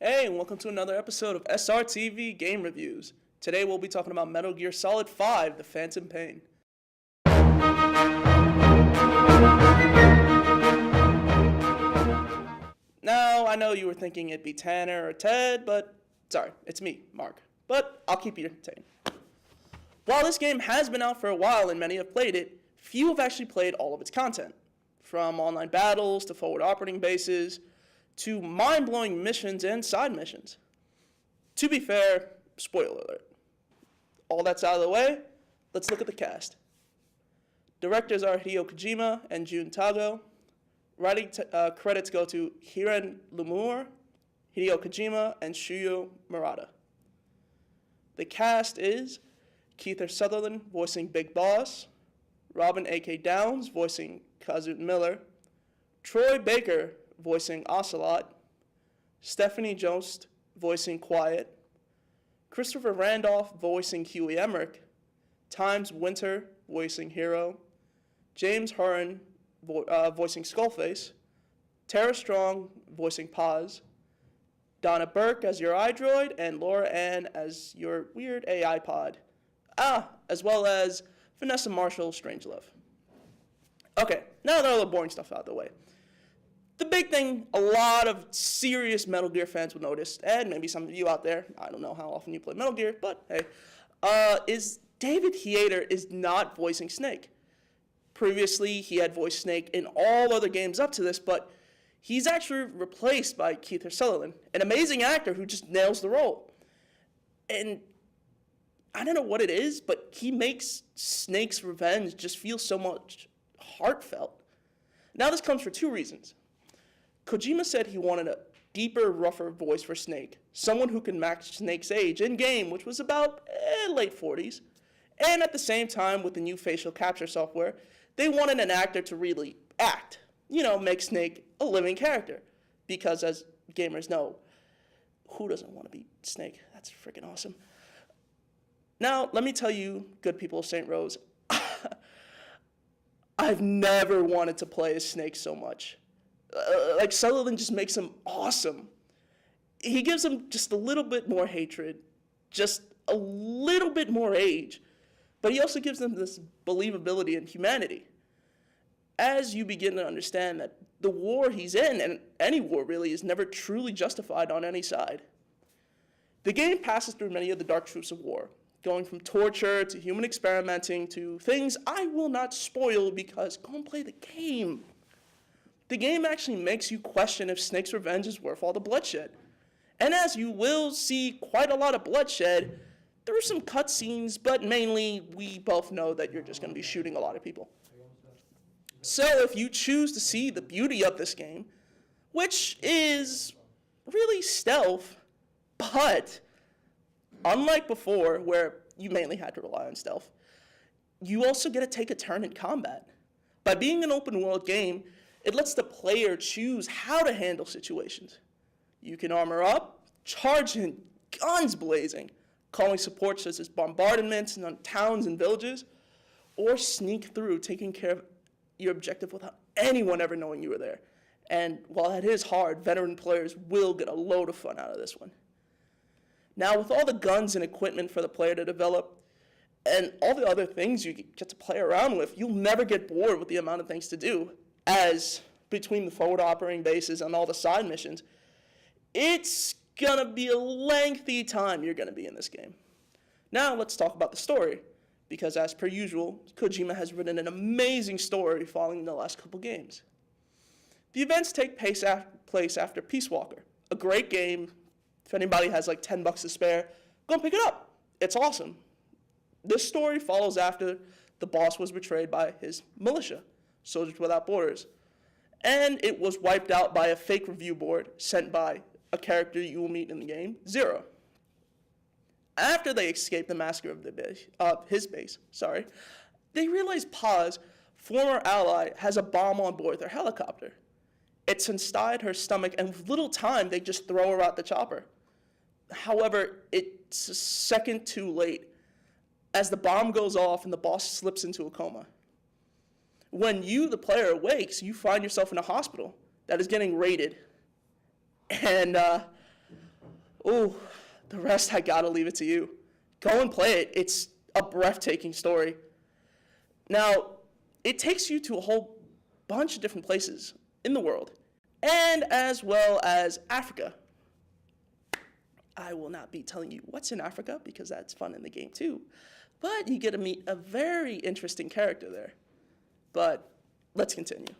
Hey, and welcome to another episode of SRTV Game Reviews. Today we'll be talking about Metal Gear Solid 5, The Phantom Pain. Now, I know you were thinking it'd be Tanner or Ted, but sorry, it's me, Mark. But I'll keep you entertained. While this game has been out for a while and many have played it, few have actually played all of its content. From online battles to forward operating bases, to mind-blowing missions and side missions. To be fair, spoiler alert. All that's out of the way, let's look at the cast. Directors are Hideo Kojima and Jun Tago. Writing credits go to Hiren Lumur, Hideo Kojima, and Shuyo Murata. The cast is Kiefer Sutherland voicing Big Boss, Robin A.K. Downs voicing Kazut Miller, Troy Baker voicing Ocelot, Stephanie Jost voicing Quiet, Christopher Randolph voicing Huey Emmerich, Times Winter voicing Hero, James Huron voicing Skullface, Tara Strong voicing Paz, Donna Burke as your iDroid, and Laura Ann as your weird AI pod. As well as Vanessa Marshall Strangelove. Okay, now that all the boring stuff out of the way. The big thing a lot of serious Metal Gear fans will notice, and maybe some of you out there, I don't know how often you play Metal Gear, but hey, is David Hayter is not voicing Snake. Previously, he had voiced Snake in all other games up to this, but he's actually replaced by Kiefer Sutherland, an amazing actor who just nails the role. And I don't know what it is, but he makes Snake's revenge just feel so much heartfelt. Now, this comes for two reasons. Kojima said he wanted a deeper, rougher voice for Snake, someone who can match Snake's age in-game, which was about late 40s. And at the same time, with the new facial capture software, they wanted an actor to really act, make Snake a living character. Because as gamers know, who doesn't want to be Snake? That's freaking awesome. Now, let me tell you, good people of St. Rose, I've never wanted to play as Snake so much. Sutherland just makes him awesome. He gives him just a little bit more hatred, just a little bit more age, but he also gives them this believability and humanity. As you begin to understand that the war he's in, and any war really, is never truly justified on any side. The game passes through many of the dark truths of war, going from torture to human experimenting to things I will not spoil because go and play the game. The game actually makes you question if Snake's revenge is worth all the bloodshed. And as you will see quite a lot of bloodshed, there are some cutscenes, but mainly we both know that you're just going to be shooting a lot of people. So if you choose to see the beauty of this game, which is really stealth, but unlike before where you mainly had to rely on stealth, you also get to take a turn in combat. By being an open world game, it lets the player choose how to handle situations. You can armor up, charge in, guns blazing, calling support such as bombardments on towns and villages, or sneak through, taking care of your objective without anyone ever knowing you were there. And while that is hard, veteran players will get a load of fun out of this one. Now, with all the guns and equipment for the player to develop, and all the other things you get to play around with, you'll never get bored with the amount of things to do. As between the forward operating bases and all the side missions, it's gonna be a lengthy time you're gonna be in this game. Now let's talk about the story, because as per usual, Kojima has written an amazing story following the last couple games. The events take place after Peace Walker, a great game. If anybody has like $10 to spare, go and pick it up. It's awesome. This story follows after the boss was betrayed by his militia, Soldiers Without Borders, and it was wiped out by a fake review board sent by a character you will meet in the game, Zero. After they escape the massacre of his base, they realize Paz, former ally, has a bomb on board their helicopter. It's inside her stomach, and with little time, they just throw her out the chopper. However, it's a second too late, as the bomb goes off and the boss slips into a coma. When you, the player, awakes, you find yourself in a hospital that is getting raided. And Ooh, the rest I gotta leave it to you. Go and play it. It's a breathtaking story. Now, it takes you to a whole bunch of different places in the world, and as well as Africa. I will not be telling you what's in Africa because that's fun in the game too, but you get to meet a very interesting character there. But let's continue.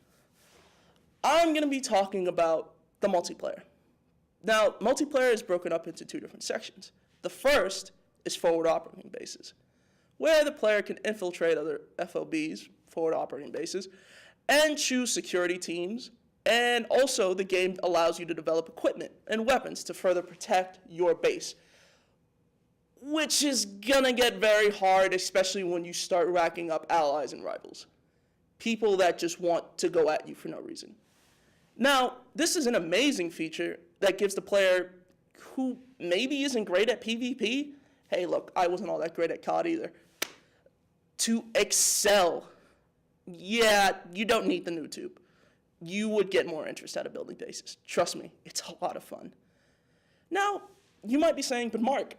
I'm going to be talking about the multiplayer. Now, multiplayer is broken up into two different sections. The first is forward operating bases, where the player can infiltrate other FOBs, forward operating bases, and choose security teams. And also, the game allows you to develop equipment and weapons to further protect your base, which is gonna get very hard, especially when you start racking up allies and rivals. People that just want to go at you for no reason. Now, this is an amazing feature that gives the player who maybe isn't great at PvP, hey look, I wasn't all that great at COD either, to excel. Yeah, you don't need the new tube. You would get more interest out of building bases. Trust me, it's a lot of fun. Now, you might be saying, but Mark,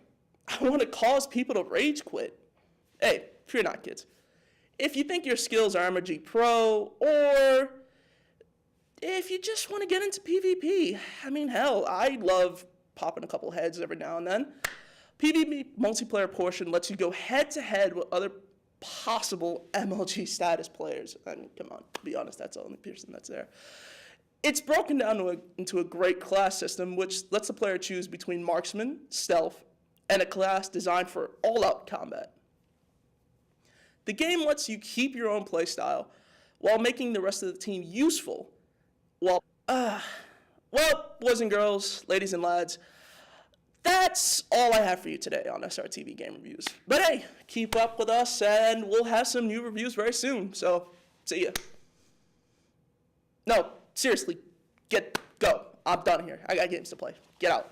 I want to cause people to rage quit. Hey, fear not, kids. If you think your skills are MRG Pro, or if you just want to get into PvP, I mean, hell, I love popping a couple heads every now and then. PvP multiplayer portion lets you go head-to-head with other possible MLG status players. I mean, come on, to be honest, that's the only person that's there. It's broken down into a great class system, which lets the player choose between marksman, stealth, and a class designed for all-out combat. The game lets you keep your own playstyle while making the rest of the team useful. Well, boys and girls, ladies and lads, that's all I have for you today on SRTV Game Reviews. But hey, keep up with us, and we'll have some new reviews very soon. So, see ya. No, seriously, go. I'm done here. I got games to play. Get out.